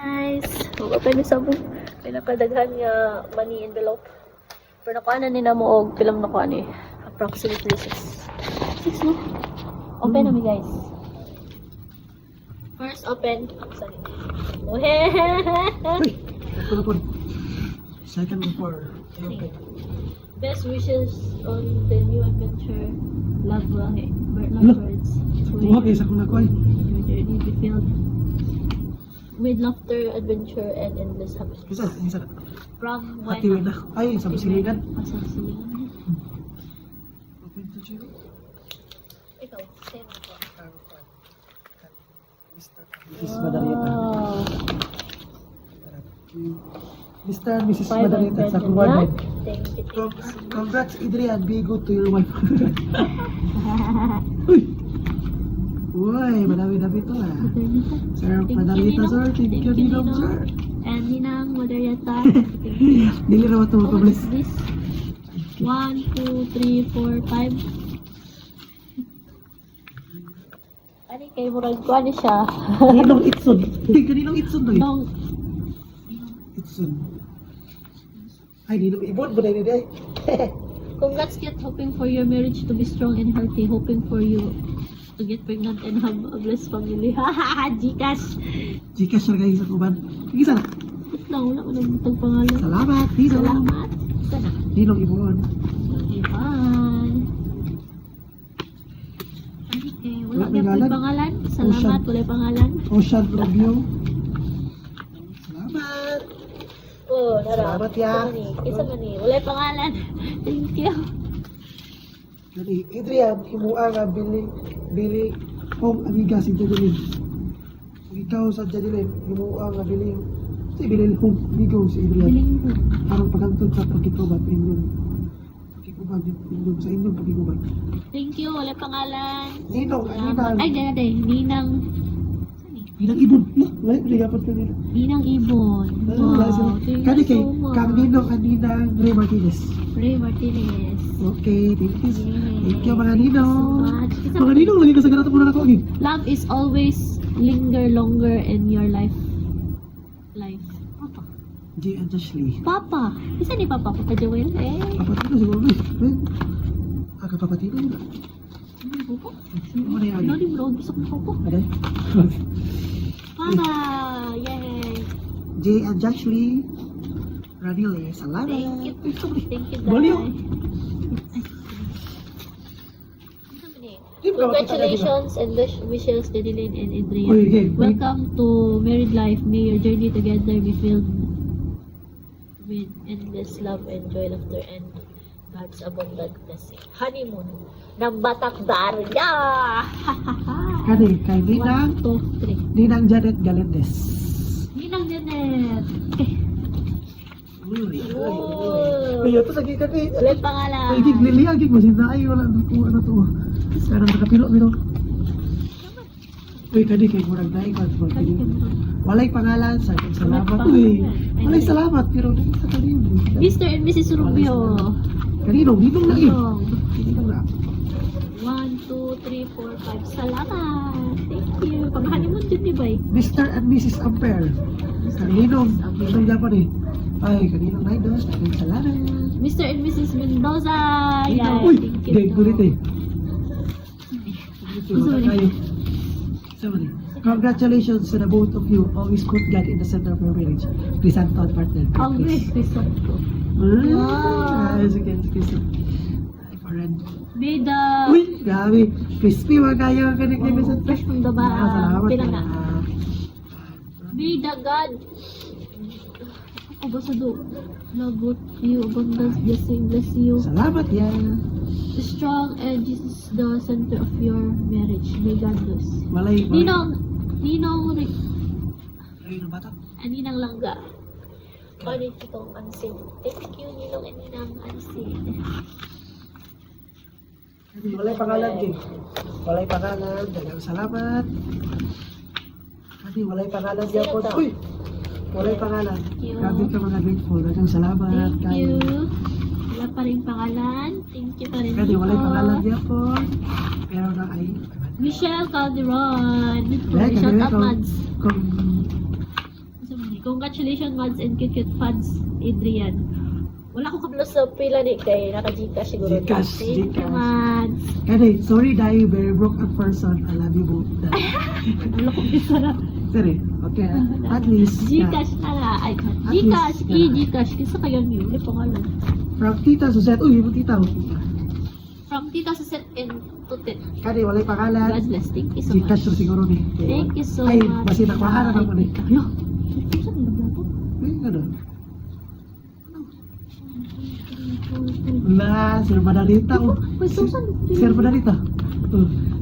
guys, mag-open sa mo. Pinakadaghan nga money envelope. Pero nakuha na nila mo og film na kuha ni approximately 6 no? Open na mi guys. First open. Sorry. Uy! Ito na po. Second before. Okay. Best wishes on the new adventure. Love Hello. birds. Tuwa kayo sa kuna ko ay. Your journey be filled with laughter, adventure, and endless happiness. Isa. From Hati when? na. Ay, sa Basilingan. Sa Basilingan. Open to Jiro. Ikaw, same ako. Mrs. Madarieta. Wow. Mr. and Mrs. 500 Madarieta sa yun, Kuwanan. yeah? Thank you. Congrats, Adrian. Be good to your wife. Uy! Uy, madami-dami to ah. Sir Madarieta, sir. Thank you, Ninong, sir. And Ninang Madarieta. Dili raw ito How much mapablis. is this? 1, 2, 3, 4, 5. Ano kayo murag ko ano siya? Ninong Itson. Hindi, kaninong Itson to eh. Nung Itson. Ay, Ninong Ibon. Buday na day. congrats kid, hoping for your marriage to be strong and healthy, hoping for you to get pregnant and have a blessed family. Hahaha, Gcash. Gcash na kayo sa kuban. Isa na. Wait lang, wala ko nang pangalan. Salamat, Ninong. Salamat. Sana. Ninong Ibon. Ivan. Okay, wala Wala niya pangalan? po pangalan. Salamat, Ocean. wala pangalan. Ocean Rubio. Salamat. Oh, Salamat, ya. Isa man ni, wala pangalan. Thank you. Jadi, Adrian, himuang nga bili home amiga si Jadilin. Kung ikaw sa Jadilin, himuang nga bili home amigo si Adrian. Biling mo. Parang pagkantod sa pagkikubat inyong inyong sa inyong pagkikubat. Thank you, wala pangalan. Ninong, Salamat. Ay, Ninang. dati, Ninang. Ninang Ibon. Wala, pinayapat ka nila. Ninang Ibon. Wow, thank Kani you kay, so much. kang Ninong ang Ninang Ray Martinez. Ray Martinez. Okay, thank you. Yay. Thank you mga So Ninong. much. Isa Mga Ninong, lagi ka sa ganito muna na ko. Love is always linger longer in your life. Papa. Jay and Ashley. Papa. Isa ni Papa Papa Joel. Papatino siguro na eh. Aga papatino yun. Ano po? Ano na yan? Ano ni bro? Gusto ko po. Aday? Papa. Yay. Jay and Ashley. Ranile, salamat. Thank you. Thank you, Baliw. Congratulations and wishes to Dylan and Adrian. Uy, okay. Welcome to married life. May your journey together be filled with endless love and joy, laughter, and God's abundant blessing. Honeymoon ng Batak Darya! Kani, kay Ninang, 1, 2, 3. Ninang Janet Galendes. Ninang Janet! Uy, Oh. ito sa gikan eh. Ulit pangalan. Ay, giglili, agig, masin na ay, wala na po, ano to. Parang nakapilo, pero. Uy, kani, kay murag na ikan. Walay pangalan, sa akin salamat. Uy, walay salamat, pero sa kanino. Mr. and Mrs. Rubio. Kanino, ninong lagi. Ninong. Ninong na. 1, 2, 3, 4, 5. Salamat. Thank you. Pag-honeymoon dyan ni Bay. Mr. and Mrs. Ampere. Kaninong, ninong Japan eh. Ay, kaninong na ito, sa akin salamat. Mr. and Mrs. Mendoza. Ninong, Yan. uy, Thank you. gay, gulit eh. Sorry. Sorry. Congratulations to the both of you. Always put God in the center of your marriage. Crisanto and partner. Ang great Cristo. Ah, sige, sige. Ay, friend. Bida. Uy, grabe. Crispy, wag kayo. Ganun kayo sa Fresh from the Salamat. Pila na. Bida God. Ako ba sa do? Lagot you, abundance, blessing, bless you. Salamat yan. Strong and Jesus the center of your marriage. May God bless. Malay. Ninong Ay, ng bata. Ninang Langga. Ano itong Ansin? Thank you, Ninong and Ninang Ansin. Walay pangalan, Jing. Walay pangalan. Dagang salamat. Adi, walay pangalan Sino diyan po. to? Uy! Walay pangalan. you. Grabe ka mga grateful. Dagang salamat. Thank you. Wala pa rin pangalan. Thank you pa rin. Kasi walay po. pangalan diyan po. Pero na ay... Michelle Calderon. Dahil Shout kami out, kung... Mads. Kung... Congratulations, Mads and cute Pads, Adrian. Wala ko kabalo sa pila ni kay naka-Gcash siguro. Gcash, Thank you, Gcash. Mads. Kani, sorry dahil very broke a person. I love you both. Wala ko bisa na. Sorry. Okay. At least. Gcash na na. Ay, Gcash. Gcash. Kisa kayo niyo. Hindi pa nga lang. From tita Suzette. Uy, yung tita. From Tita Suset and Tutit. Kani, walay pangalan. God bless. Thank you so much. Gcash to siguro ni. Thank you so Ay, much. basi nakuhaan na ako ni. Yo. Saan yung naglato? Ay, ano? Na, Sir Madarita. Oh. Wait, Susan. Sir Madarita.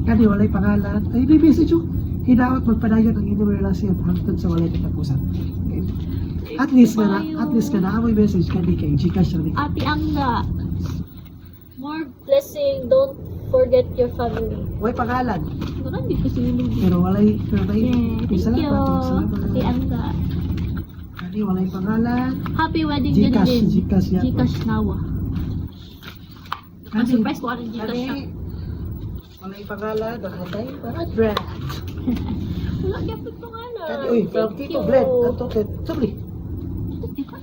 Kani, walay pangalan. Ay, may message oh. Hinaot magpadayon ang inyong relasyon hangtod sa walay katapusan. Okay. At least ka na amoy message kani kay Gcash ni. Ate Angga. More blessing. Don't forget your family. Way pangalan. Wala, hindi ko sinunod. Pero may Yeah, thank you. salamat. Ate Angga. Kani, walay pangalan. Happy wedding, Gcash, Janine. Gcash yan. Gcash nawa. Kani, Surprise ko anong Gcash siya. kani, walay pangalan. Nakatay, Brad. Wala kaya po pangalan. Kani, uy, from Thank Tito you. Bled. Ato, sabli. Ika,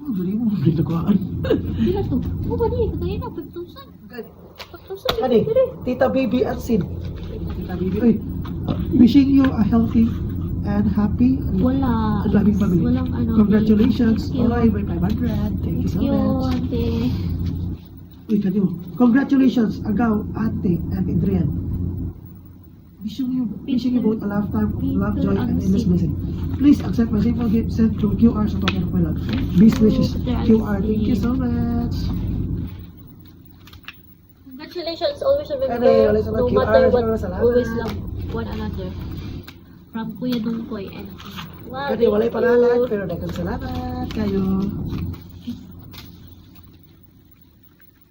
Oh, dali mo, ginagawa. Pila to? O ba niya? Kaya na, 5,000. 5,000. Kani, Tita Baby at Sid. Tita Baby, uy. Wishing you a healthy and happy and Wala. loving family. Walang ano. Congratulations. Thank you. Alright, may 500. Thank you so Thank you, much. ate. Uy, kani mo. Congratulations, Agaw, Ate, and Adrian. Wishing you both a lifetime of love, joy, and endless blessing. Please accept my simple gift sent through QR sa token of my love. Best wishes, QR. Thank you so much. Congratulations. Always remember, Kani, always no salamat, matter QR, what, salamat. always love one another. From Kuya Dungkoy and wow, Kani, walay thank pangalan, you. pero dagang salamat kayo.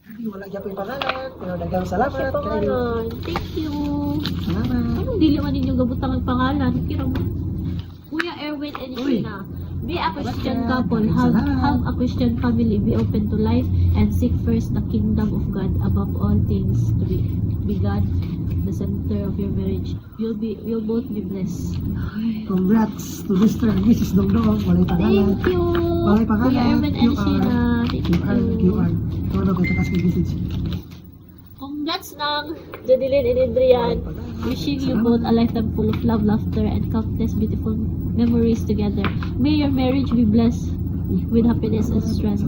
Kani, wala gyapon yung pangalan, pero dagang Siya salamat kayo. pangalan. Thank you. Salamat. Anong dili man ninyo gabutang ang pangalan? Kira mo. Kuya Erwin and Uy. Sheena. Be a Christian Salamat. couple. Have a Christian family. Be open to life and seek first the kingdom of God above all things. To be God, the center of your marriage. You'll both be blessed. Congrats to Mr. and Mrs. Dongdong. Walay pangalan. Thank you. Walay pangalan. Kuya Erwin and QR. Sheena. Thank you. QR. Ito na ko, takas kay message. Congrats ng Jadeline and Adrian. Wishing you both a lifetime full of love, laughter, and countless beautiful memories together. May your marriage be blessed with happiness and strength.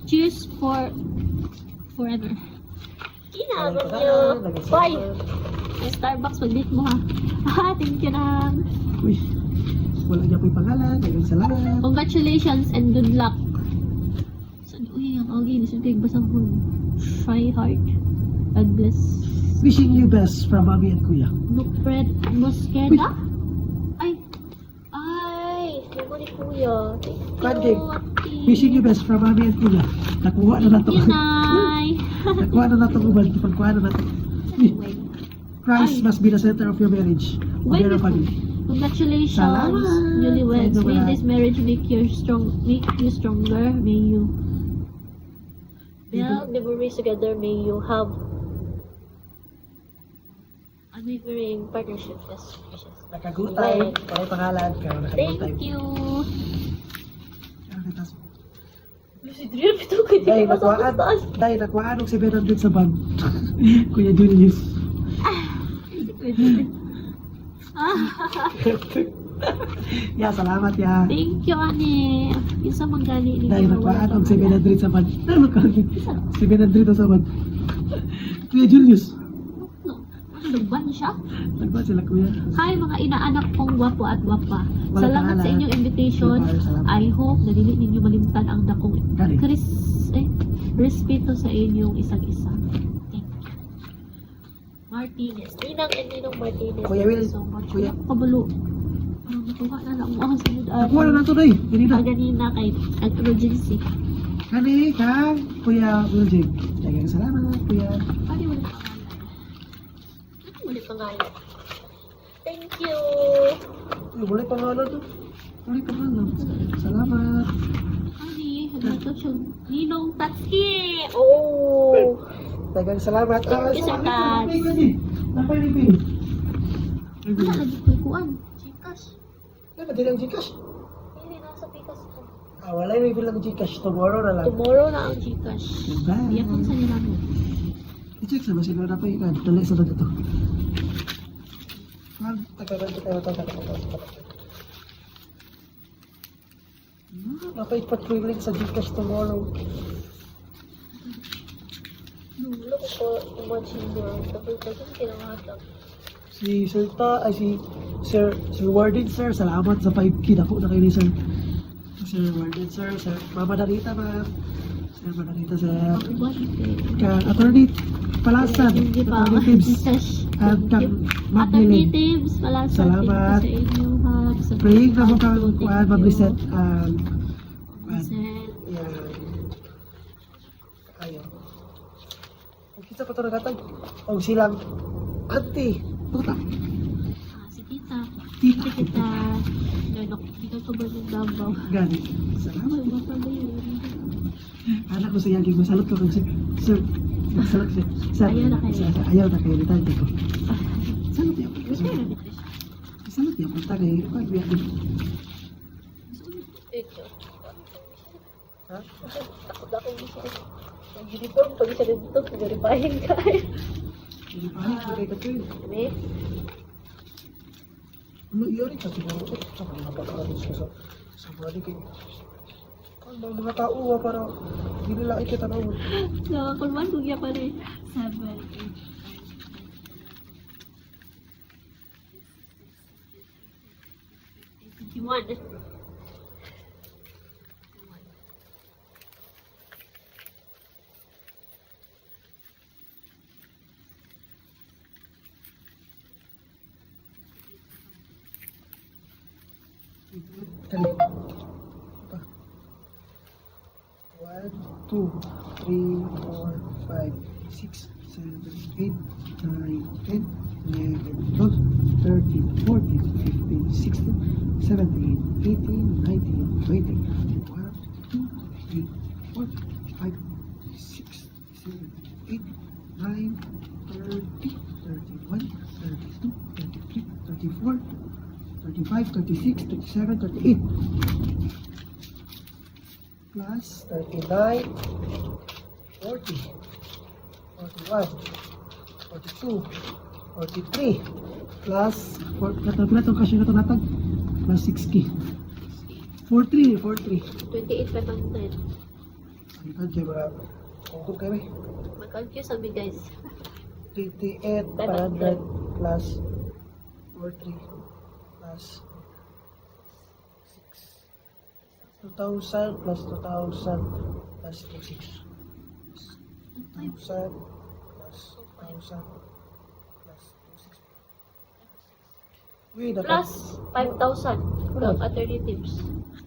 Cheers for forever. Ina, love you. Bye. May Starbucks, mag-date mo ha. Thank you na. Uy, wala niya po yung pangalan. Dagang salamat. Congratulations and good luck. Uy, ang agi. Nasa kayo basang ko. Try hard. God bless. Wishing you best from Mami and Kuya. Look, Fred Mosqueda? Ay! Naku ni Kuya. Thank Pancake. you, ate. Wishing you best from Mami and Kuya. Nakuha na nato. Thank you, Nay. Nakuha na nato uban. Pagkuha na nato. Anyway, Christ must be the center of your marriage. Of your wonderful. family. Congratulations, Salamat. newlyweds. Thank you, May Brad. this marriage make you stronger. May you build memories together. May you have unwavering partnership. Yes, wishes. Nakagutay. Walay pangalan. Kaya nakagutay. Thank you. Kaya kitas- Si Drill, ito ko hindi Dahil ko nakuhaan. taas. Dahil nakuhaan og 700 sa bag. Kuya Julius. Ya, salamat ya. Thank you, Ane. Isa manggali ni Dahil nakuhaan og 700 sa bag. Ano ka? 700 sa bag. Kuya Julius. Nagban siya? Nagba sila kuya. Hi mga inaanak kong gwapo at gwapa. Wala Salamat pangalan. sa inyong invitation. Salamat. I hope na dili ninyo malimtan ang dakong Kani. respeto sa inyong isang isa. Thank you. Martinez. Ninang and Ninong Martinez. Kuya Thank you Will. so much. Kuya. Kuya. Kabalo. Parang natuwa na lang ako sa Nakuha na nato day. Ganina. Ganina kay emergency. Kani kang Kuya Wiljig. Dagang salamat kuya. Pwede wala pangalan. Wala pangalan. Thank you. Ay, wala pangalan to. Wala pangalan. Salamat. Ani, ito siya. Ninong Tatski. Oh. Dagang salamat. Thank you, Sir Tats. Napay ni Ping. Wala lagi ko kuan. Kaya madali ang Gcash. Hindi, nasa Pikas ko. Wala yung bilang Gcash. Tomorrow na lang. Tomorrow na ang Gcash. Diba? Iyak kung sa nila mo. I-check sa sila na pa yung dali sa dito. Tagalan ko tayo ito. Napaipatrailing sa Gcash tomorrow. Wala ko pa imagine doon. Tapos kinangatap. Si Sir Warden Sir, salamat sa 5K ako na kayo ni Sir. Sir Warden Sir, Mama Darita ma'am. Sir Mama Darita Sir. Ako ba? Attorney Palasan, Hindi pa. Attorney Tibbs. At Attorney Magdalene. Tibbs, pala sa Salamat. sa inyo ha. Sa Praying na mo Thank kang you. kuhan, mabliset. Maricel. Yan. Ayaw. Kung kita pa ito nagatag. O silang. Auntie. Puta. Si Tita. Tita. Tita. Tita ko ba ng Davao? Gani. Salamat. Ay, baka ba yun? Anak ko sa yaging masalot ko kung sir. Masalot siya. Sir. Ayaw na kayo. Ayaw na kayo. Litante ko. Salot yan. Gusto mo na Salot yan. Punta kayo. Pag-biyak din. ito. Ha? Takot ako gusto ko. Ang uniform, pag isa dito, verifying ka. Hindi pa rin. Hindi ka kayo. May? Ano iyon ka siguro? Sa mga napakaalis ko sa body kayo. Mga tao para hindi nila ikita na ulo. Nakakulman kung yan pa rin. 7, 8, 51. Kali. 1, 2, 3, 4, 5, 6, 7, 8, 9, 10, 11, 12, 13, 14, 15, 16, 17, 18, 19, 20, 1, 2, 3, 4, 5, 6, 7, 8, 9, 30, 31, 32, 33, 34, 35, 36, 37, 38. Plus 39, 40, 41, 42, 43. Plus, platong kasi na ito natag. Plus 6K. 43, 43. 28,500. Ano ka dyan mga kungkong kayo eh. Mag-confuse kami guys. 28, 500 plus 43 plus 2,000 plus 2,000 plus 26. 2,000 plus 2,000 plus 26. Wait, Plus 5,000 from alternatives.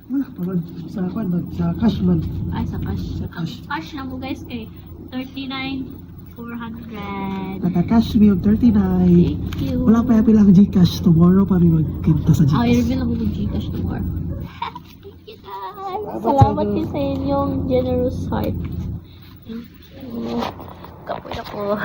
wala pa man. Sa kwan man. Sa cash man. Ay, sa cash. Sa cash. Cash na mo guys kay 39,400. Naka-cash mo yung 39. Thank you. Wala pa yung pilang Gcash. Tomorrow pa may magkinta sa Ah, Gcash. i-reveal ako ng Gcash tomorrow. Thank you guys. Salamat din sa inyong generous heart. Thank you. Kapoy ako.